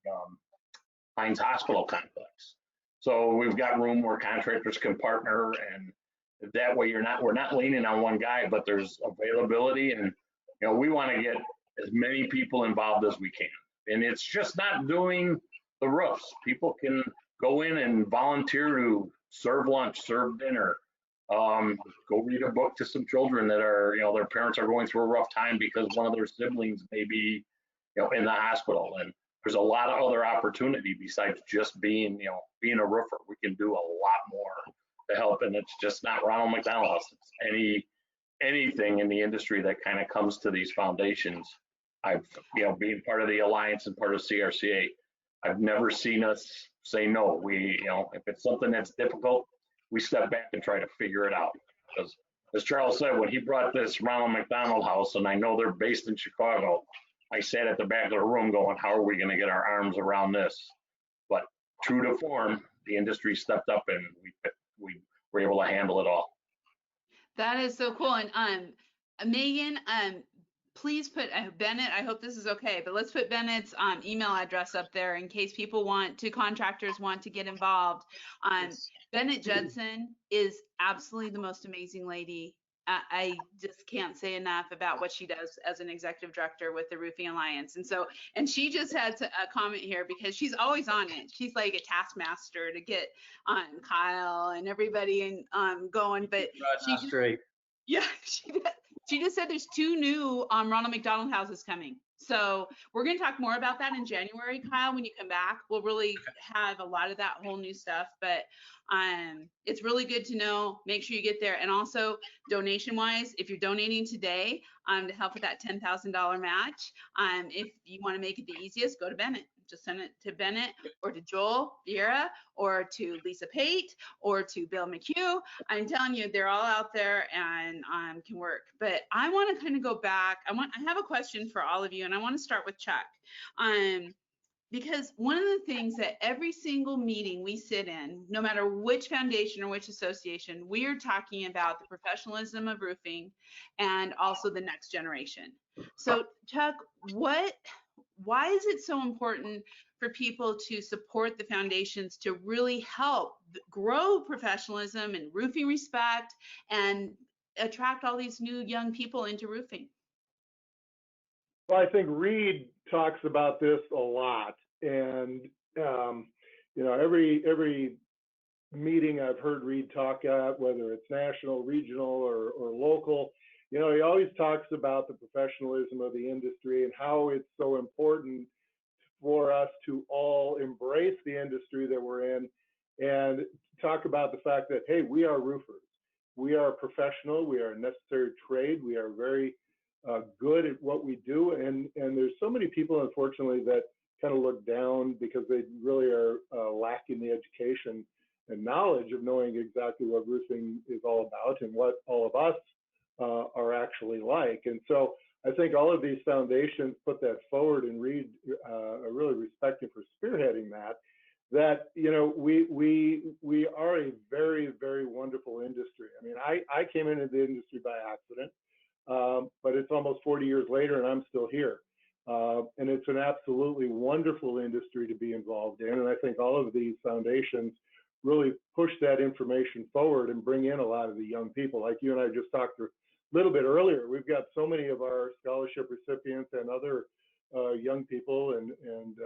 Hines Hospital complex. So we've got room where contractors can partner, and that way we're not leaning on one guy, but there's availability, and we want to get as many people involved as we can. And it's just not doing the roofs. People can go in and volunteer to serve lunch, serve dinner, go read a book to some children that are, their parents are going through a rough time because one of their siblings may be, in the hospital. And there's a lot of other opportunity besides just being a roofer. We can do a lot more to help, and it's just not Ronald McDonald House. It's anything in the industry that kind of comes to these foundations. I've, being part of the Alliance and part of CRCA, I've never seen us say no. We, if it's something that's difficult, we step back and try to figure it out. Because as Charles said, when he brought this Ronald McDonald House, and I know they're based in Chicago, I sat at the back of the room going, how are we going to get our arms around this? But true to form, the industry stepped up and we were able to handle it all. That is so cool. And Megan, please put Bennett, I hope this is okay, but let's put Bennett's email address up there in case contractors want to get involved. Bennett Judson is absolutely the most amazing lady. I just can't say enough about what she does as an executive director with the Roofing Alliance. And she just had a comment here because she's always on it. She's like a taskmaster to get Kyle and everybody going. But she just said there's 2 new Ronald McDonald houses coming. So we're going to talk more about that in January, Kyle. When you come back, we'll really have a lot of that whole new stuff. But it's really good to know. Make sure you get there. And also, donation-wise, if you're donating today to help with that $10,000 match, if you want to make it the easiest, go to Bennett. Just send it to Bennett or to Joel Vieira or to Lisa Pate or to Bill McHugh. I'm telling you, they're all out there and can work. But I want to kind of go back. I have a question for all of you, and I want to start with Chuck. Because one of the things that every single meeting we sit in, no matter which foundation or which association, we are talking about the professionalism of roofing and also the next generation. So Chuck, why is it so important for people to support the foundations to really help grow professionalism and roofing respect and attract all these new young people into roofing? Well, I think Reed talks about this a lot, and every meeting I've heard Reed talk at, whether it's national, regional, or local, he always talks about the professionalism of the industry and how it's so important for us to all embrace the industry that we're in and talk about the fact that, hey, we are roofers. We are professional. We are a necessary trade. We are very good at what we do. And there's so many people, unfortunately, that kind of look down because they really are lacking the education and knowledge of knowing exactly what roofing is all about and what all of us are actually like. And so I think all of these foundations put that forward, and Reed, I really respect him for spearheading that we are a very, very wonderful industry. I mean, I came into the industry by accident, but it's almost 40 years later and I'm still here. And it's an absolutely wonderful industry to be involved in. And I think all of these foundations really push that information forward and bring in a lot of the young people. Like you and I just talked a little bit earlier, we've got so many of our scholarship recipients and other young people and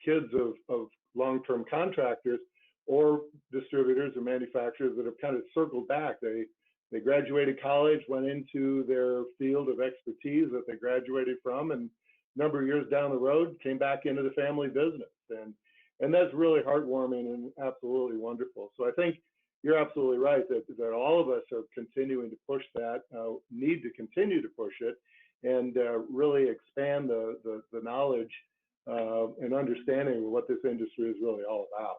kids of long-term contractors or distributors or manufacturers that have kind of circled back. They graduated college, went into their field of expertise that they graduated from, and a number of years down the road came back into the family business. And that's really heartwarming and absolutely wonderful. So I think you're absolutely right that all of us are continuing to push that, need to continue to push it, and really expand the knowledge and understanding of what this industry is really all about.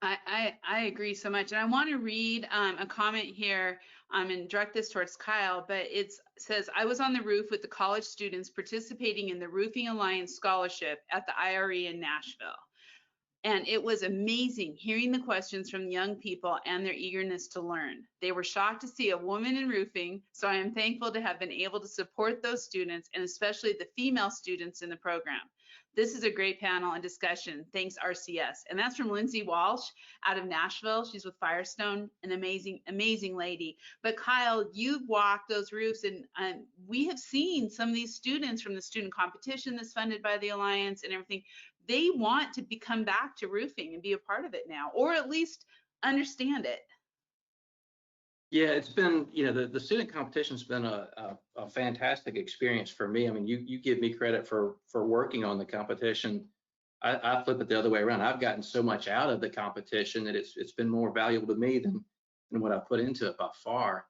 I agree so much. And I want to read a comment here and direct this towards Kyle, but it says, I was on the roof with the college students participating in the Roofing Alliance Scholarship at the IRE in Nashville. And it was amazing hearing the questions from young people and their eagerness to learn. They were shocked to see a woman in roofing, so I am thankful to have been able to support those students and especially the female students in the program. This is a great panel and discussion. Thanks, RCS. And that's from Lindsay Walsh out of Nashville. She's with Firestone, an amazing, amazing lady. But Kyle, you've walked those roofs, and we have seen some of these students from the student competition that's funded by the Alliance and everything. They want to come back to roofing and be a part of it now, or at least understand it. Yeah, it's been, the student competition's been a fantastic experience for me. I mean, you give me credit for working on the competition. I flip it the other way around. I've gotten so much out of the competition that it's been more valuable to me than what I put into it by far.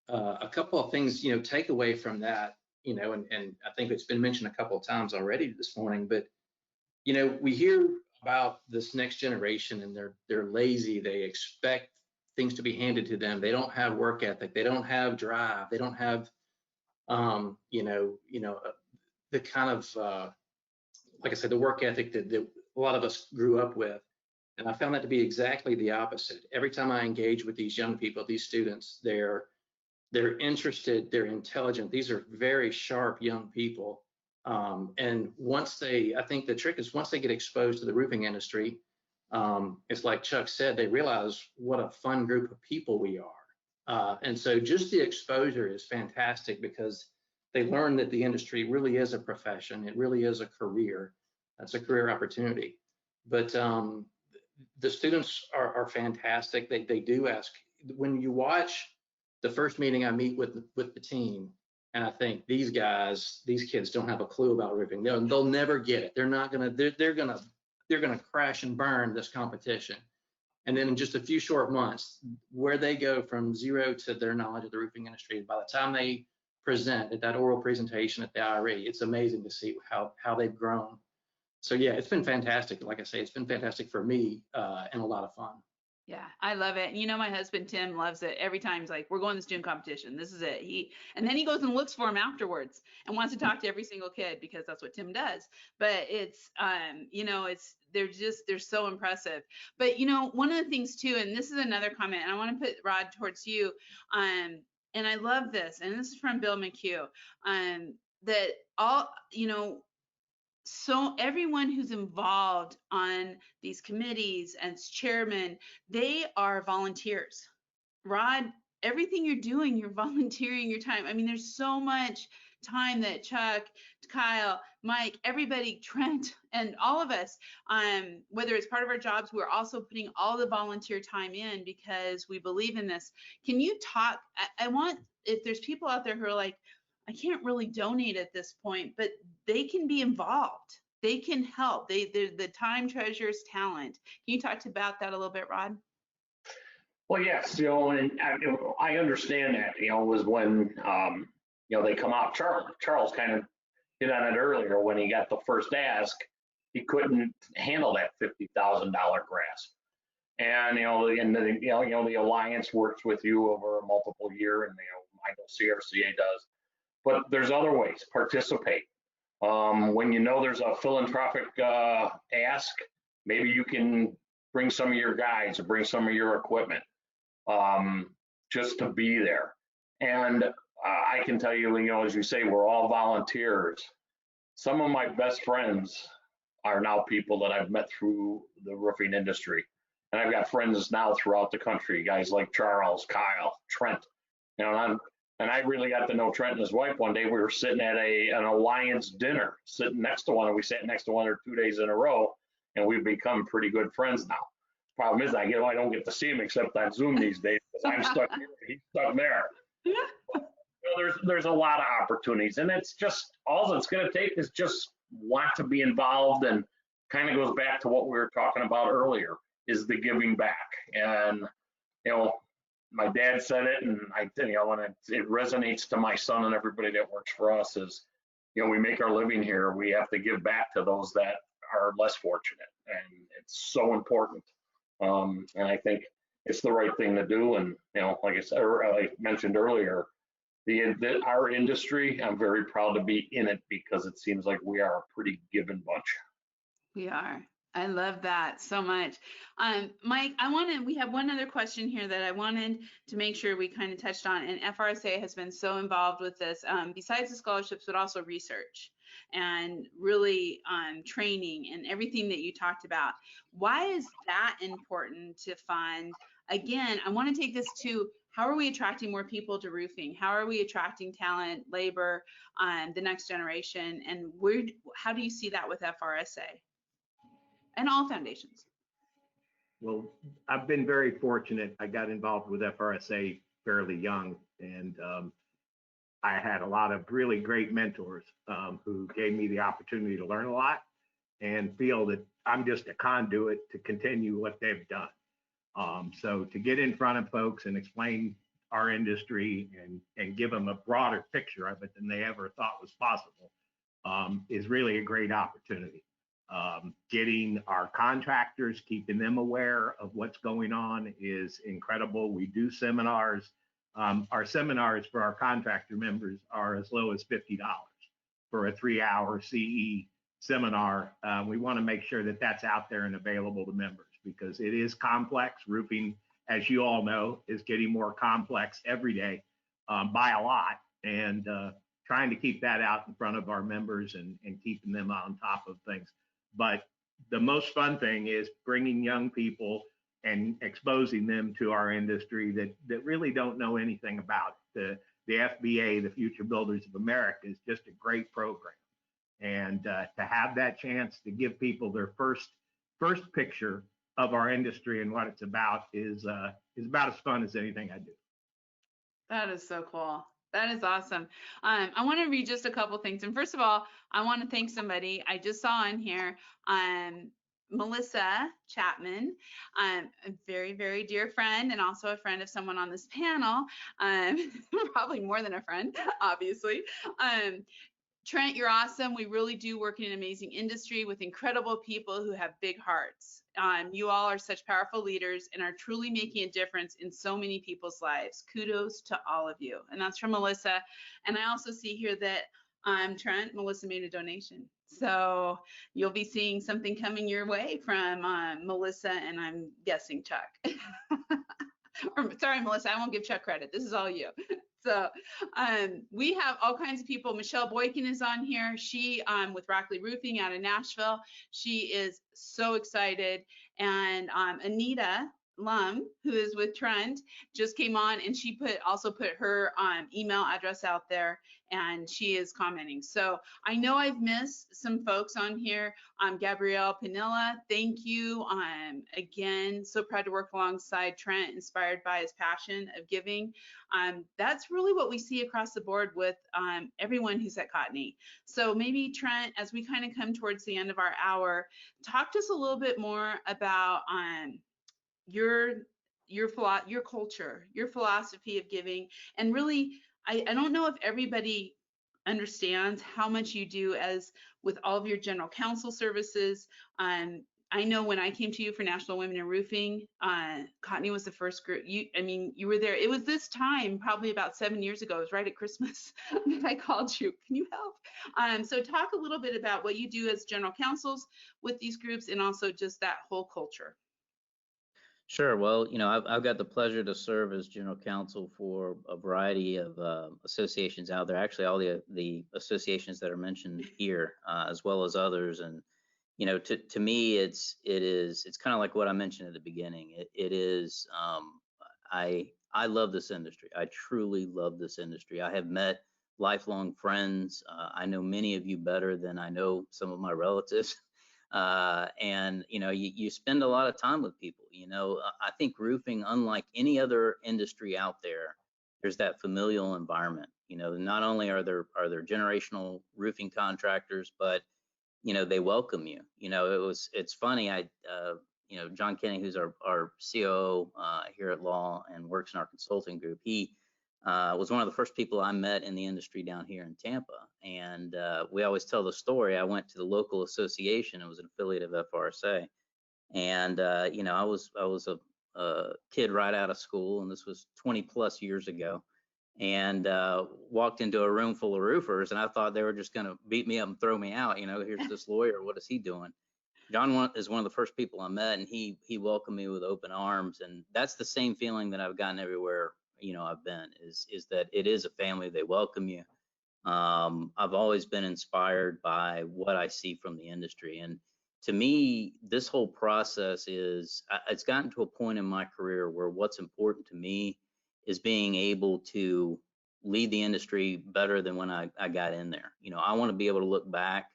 A couple of things, take away from that, and I think it's been mentioned a couple of times already this morning, but we hear about this next generation and they're lazy. They expect things to be handed to them. They don't have work ethic. They don't have drive. They don't have, the kind of, like I said, the work ethic that a lot of us grew up with. And I found that to be exactly the opposite. Every time I engage with these young people, these students, they're interested, they're intelligent. These are very sharp young people. And I think the trick is once they get exposed to the roofing industry, it's like Chuck said, they realize what a fun group of people we are. And so just the exposure is fantastic because they learn that the industry really is a profession. It really is a career. That's a career opportunity. But the students are fantastic. They do ask. When you watch the first meeting I meet with the team, and I think these kids don't have a clue about roofing. They'll never get it. They're gonna crash and burn this competition. And then in just a few short months, where they go from zero to their knowledge of the roofing industry, by the time they present at that oral presentation at the IRE, it's amazing to see how they've grown. So yeah, it's been fantastic. Like I say, it's been fantastic for me and a lot of fun. Yeah, I love it. My husband, Tim, loves it. Every time he's like, we're going to the student competition. This is it. And then he goes and looks for them afterwards and wants to talk to every single kid because that's what Tim does. But it's, they're so impressive. But, one of the things too, and this is another comment, and I want to put Rod towards you. And I love this, and this is from Bill McHugh, that all, so everyone who's involved on these committees as chairman, they are volunteers. Rod, everything you're doing, you're volunteering your time. I mean, there's so much time that Chuck, Kyle, Mike, everybody, Trent, and all of us, whether it's part of our jobs, we're also putting all the volunteer time in because we believe in this. Can you talk? I want, if there's people out there who are like, I can't really donate at this point, but they can be involved. They can help. The time treasures talent. Can you talk about that a little bit, Rod? Well, yes, and I understand that, was when, they come out. Charles kind of hit on it earlier when he got the first ask, he couldn't handle that $50,000 grasp. And, the Alliance works with you over a multiple year, and, I know CRCA does. But there's other ways. Participate. When there's a philanthropic ask, maybe you can bring some of your guides or bring some of your equipment just to be there. And I can tell you, as you say, we're all volunteers. Some of my best friends are now people that I've met through the roofing industry. And I've got friends now throughout the country, guys like Charles, Kyle, Trent, and I really got to know Trent and his wife one day. We were sitting at an Alliance dinner, sitting next to one, and we sat next to one or 2 days in a row, and we've become pretty good friends now. Problem is, I don't get to see him except on Zoom these days because I'm stuck here, he's stuck there. But, there's a lot of opportunities, and it's just all it's going to take is just want to be involved, and kind of goes back to what we were talking about earlier, is the giving back. And my dad said it, and it resonates to my son and everybody that works for us is, we make our living here. We have to give back to those that are less fortunate, and it's so important. And I think it's the right thing to do. And like I said, or I mentioned earlier, our industry, I'm very proud to be in it because it seems like we are a pretty given bunch. We are. I love that so much. Mike, we have one other question here that I wanted to make sure we kind of touched on, and FRSA has been so involved with this, besides the scholarships, but also research and really training and everything that you talked about. Why is that important to fund? Again, I want to take this to how are we attracting more people to roofing? How are we attracting talent, labor, the next generation? And how do you see that with FRSA? And all foundations. Well, I've been very fortunate. I got involved with FRSA fairly young, and I had a lot of really great mentors who gave me the opportunity to learn a lot and feel that I'm just a conduit to continue what they've done. So to get in front of folks and explain our industry and give them a broader picture of it than they ever thought was possible is really a great opportunity. Getting our contractors, keeping them aware of what's going on is incredible. We do seminars. Our seminars for our contractor members are as low as $50 for a 3-hour CE seminar. We want to make sure that that's out there and available to members because it is complex. Roofing, as you all know, is getting more complex every day by a lot. And trying to keep that out in front of our members and keeping them on top of things. But the most fun thing is bringing young people and exposing them to our industry that really don't know anything about it. The FBA, the Future Builders of America, is just a great program. And to have that chance to give people their first picture of our industry and what it's about is about as fun as anything I do. That is so cool. That is awesome. I want to read just a couple things. And first of all, I want to thank somebody I just saw on here, Melissa Chapman, a very, very dear friend and also a friend of someone on this panel, probably more than a friend, obviously. Trent, you're awesome. We really do work in an amazing industry with incredible people who have big hearts. You all are such powerful leaders and are truly making a difference in so many people's lives. Kudos to all of you. And that's from Melissa. And I also see here that Trent, Melissa made a donation. So you'll be seeing something coming your way from Melissa and I'm guessing Chuck. Sorry, Melissa, I won't give Chuck credit. This is all you. So we have all kinds of people. Michelle Boykin is on here. She with Rockley Roofing out of Nashville. She is so excited. And Anita Lum, who is with Trent, just came on and she also put her email address out there and she is commenting. So I know I've missed some folks on here. Gabrielle Panilla, thank you. Again, so proud to work alongside Trent, inspired by his passion of giving. That's really what we see across the board with everyone who's at Cotney. So maybe Trent, as we kind of come towards the end of our hour, talk to us a little bit more about your culture, your philosophy of giving, and really, I don't know if everybody understands how much you do as with all of your general counsel services. I know when I came to you for National Women in Roofing, Cotney was the first group. You were there. It was this time, probably about 7 years ago. It was right at Christmas that I called you. Can you help? So talk a little bit about what you do as general counsels with these groups and also just that whole culture. Sure. Well, I've got the pleasure to serve as general counsel for a variety of associations out there. Actually, all the associations that are mentioned here, as well as others. And to me, it's kind of like what I mentioned at the beginning. It is. I love this industry. I truly love this industry. I have met lifelong friends. I know many of you better than I know some of my relatives. And you spend a lot of time with people. I think roofing, unlike any other industry out there, there's that familial environment. Not only are there generational roofing contractors, but they welcome you. It's funny. John Kenny, who's our COO here at Law and works in our consulting group, he was one of the first people I met in the industry down here in Tampa. And we always tell the story. I went to the local association. It was an affiliate of FRSA. And, I was a kid right out of school, and this was 20 plus years ago, and walked into a room full of roofers, and I thought they were just going to beat me up and throw me out. Here's this lawyer. What is he doing? John is one of the first people I met, and he welcomed me with open arms, and that's the same feeling that I've gotten everywhere, I've been, is that it is a family. They welcome you. I've always been inspired by what I see from the industry, and to me, this whole process it's gotten to a point in my career where what's important to me is being able to lead the industry better than when I got in there. I want to be able to look back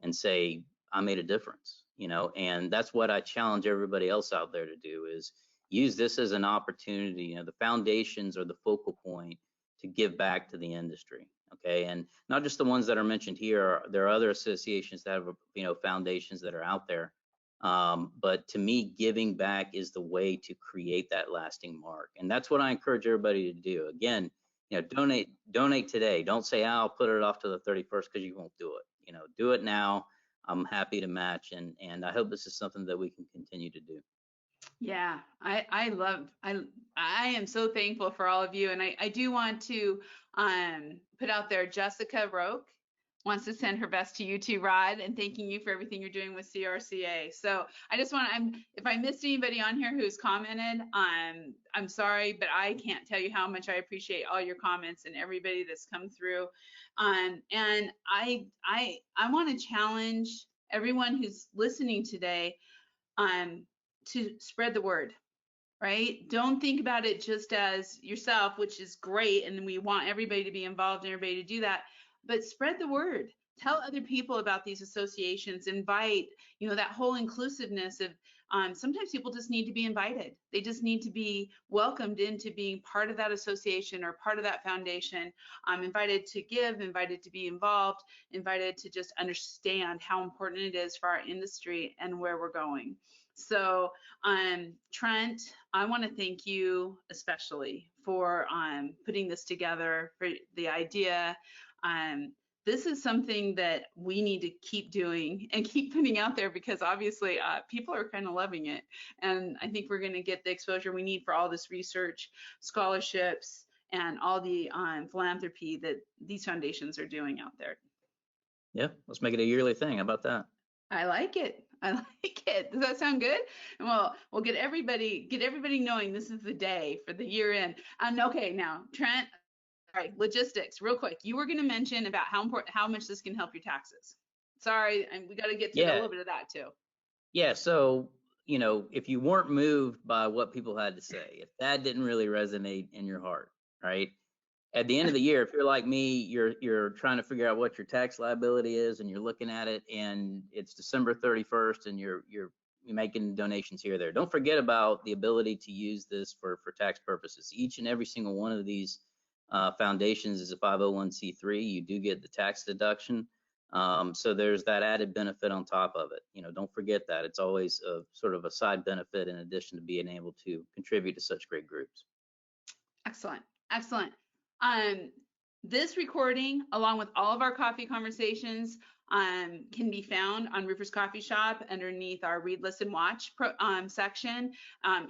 and say, I made a difference, and that's what I challenge everybody else out there to do, is use this as an opportunity. The foundations are the focal point to give back to the industry. Okay. And not just the ones that are mentioned here. There are other associations that have, foundations that are out there. But to me, giving back is the way to create that lasting mark. And that's what I encourage everybody to do. Again, donate today. Don't say, I'll put it off to the 31st, because you won't do it. Do it now. I'm happy to match. And I hope this is something that we can continue to do. Yeah, I am so thankful for all of you. And I do want to put out there, Jessica Roque wants to send her best to you too, Rod, and thanking you for everything you're doing with CRCA. So I just want to, if I missed anybody on here who's commented, I'm sorry, but I can't tell you how much I appreciate all your comments and everybody that's come through. And I want to challenge everyone who's listening today to spread the word, right? Don't think about it just as yourself, which is great, and we want everybody to be involved and everybody to do that, but spread the word. Tell other people about these associations. Invite, that whole inclusiveness of sometimes people just need to be invited. They just need to be welcomed into being part of that association or part of that foundation. Invited to give, invited to be involved, invited to just understand how important it is for our industry and where we're going. So, Trent, I want to thank you especially for putting this together, for the idea. This is something that we need to keep doing and keep putting out there, because obviously people are kind of loving it. And I think we're going to get the exposure we need for all this research, scholarships, and all the philanthropy that these foundations are doing out there. Yeah, let's make it a yearly thing. How about that? I like it. I like it. Does that sound good? And we'll get everybody knowing this is the day for the year end. And okay, now Trent, all right, logistics, real quick. You were going to mention about how much this can help your taxes. Sorry, and we got to get to a little bit of that too. Yeah. So, if you weren't moved by what people had to say, if that didn't really resonate in your heart, right? At the end of the year, if you're like me, you're trying to figure out what your tax liability is, and you're looking at it, and it's December 31st, and you're making donations here or there. Don't forget about the ability to use this for tax purposes. Each and every single one of these foundations is a 501c3. You do get the tax deduction, so there's that added benefit on top of it. Don't forget that. It's always a sort of a side benefit in addition to being able to contribute to such great groups. Excellent. This recording, along with all of our coffee conversations, can be found on Roofer's Coffee Shop underneath our Read, Listen, Watch section.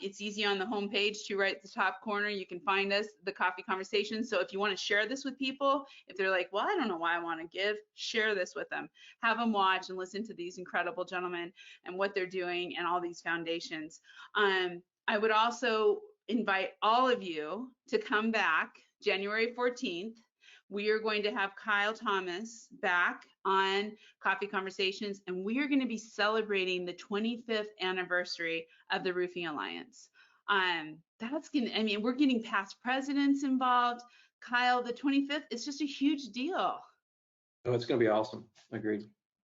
It's easy on the homepage to right at the top corner. You can find us, the coffee conversations. So if you want to share this with people, if they're like, well, I don't know why I want to give, share this with them. Have them watch and listen to these incredible gentlemen and what they're doing and all these foundations. I would also invite all of you to come back January 14th. We are going to have Kyle Thomas back on Coffee Conversations, and we are going to be celebrating the 25th anniversary of the Roofing Alliance. We're getting past presidents involved. Kyle, the 25th is just a huge deal. Oh, it's going to be awesome. Agreed.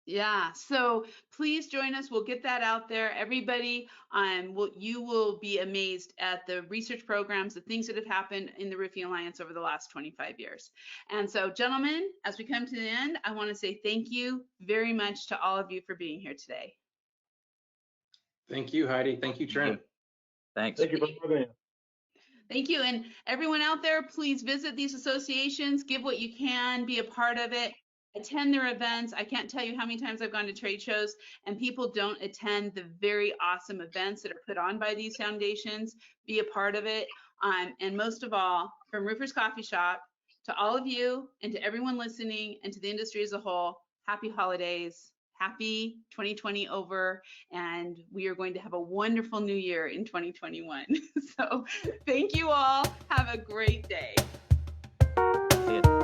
Yeah, so please join us. We'll get that out there. Everybody, you will be amazed at the research programs, the things that have happened in the Roofing Alliance over the last 25 years. And so, gentlemen, as we come to the end, I want to say thank you very much to all of you for being here today. Thank you, Heidi. Thank you, Trent. Thanks. Thank you for having us. Thank you. And everyone out there, please visit these associations, give what you can, be a part of it. Attend their events. I can't tell you how many times I've gone to trade shows and people don't attend the very awesome events that are put on by these foundations. Be a part of it. And most of all, from Roofer's Coffee Shop, to all of you and to everyone listening and to the industry as a whole, happy holidays, happy 2020 over, and we are going to have a wonderful new year in 2021. So thank you all. Have a great day. See ya.